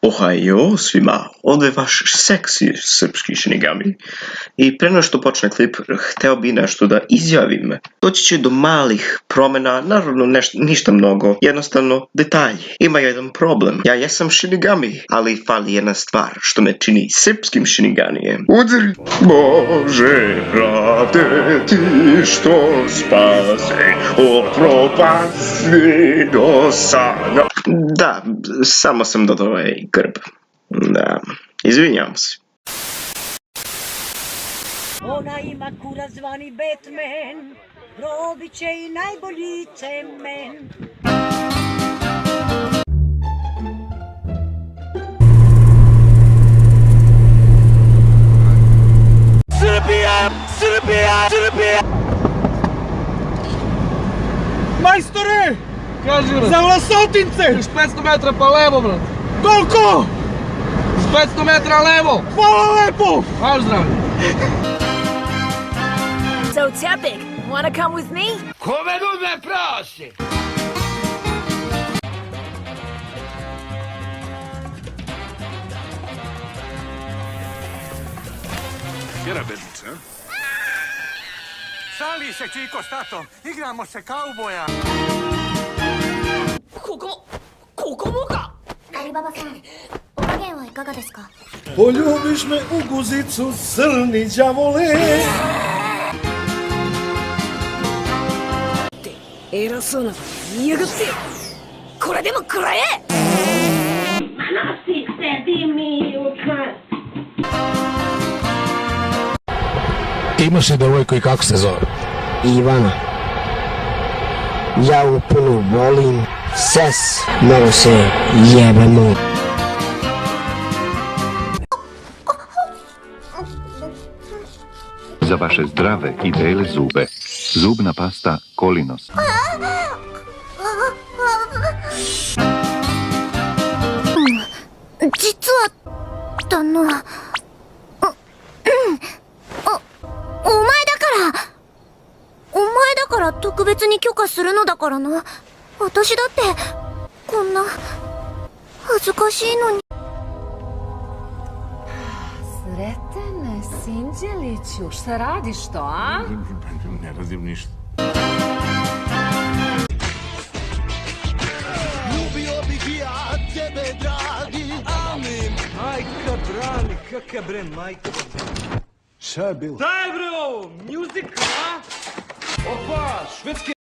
Ohajo svima, ovdje je vaš seksi srpski Shinigami. I pre nego što počne klip, hteo bi nešto da izjavim. Doći će do malih promjena, naravno ništa mnogo, jednostavno detalji. Ima jedan problem, ja jesam Shinigami, ali fali jedna stvar što me čini srpskim Shiniganijem. Udri Bože pravde ti što spase od propasti do sana. Da, samo sam dodao ovaj grb. Da, izvinjavam se. Ona ima kurac zvani Batman, probit će i najbolji cemen. Srbija! Srbija! Srbija! Majstore! Kaži, brat. Za Vlasotince! Još 500 metra pa levo, brat. Koliko? Još 500 metra levo. Hvala lepo! Maš zdravlje. So Tepik, wanna come with me? Kome me prosi? Tjera bednice, a? Šali se, Čiko, s tatom. Igramo se kauboja. ここもかアリババさん、お加減はいかがですか? Poljubiš me u guzicu, crni đavole. 偉そうなこと言いやがってこれでも食らえ Imaš li devojku i kako se zove? Ivana. Ja u puno volim ses, malo se jebemo. Za vaše zdrave i bele zube, zubna pasta Kolinos. 実はだな、お前だから特別に許可するのだからな。私だってこんな恥ずかしいのに。 Sreten Sinđeliću, šta radiš to, a? Ne radim ništa. Ljubio bih ja tebe, dragi. Amin. Majka brani, kakav bre majka. Šta je bilo? Daj bro, music, a? Opa, švedski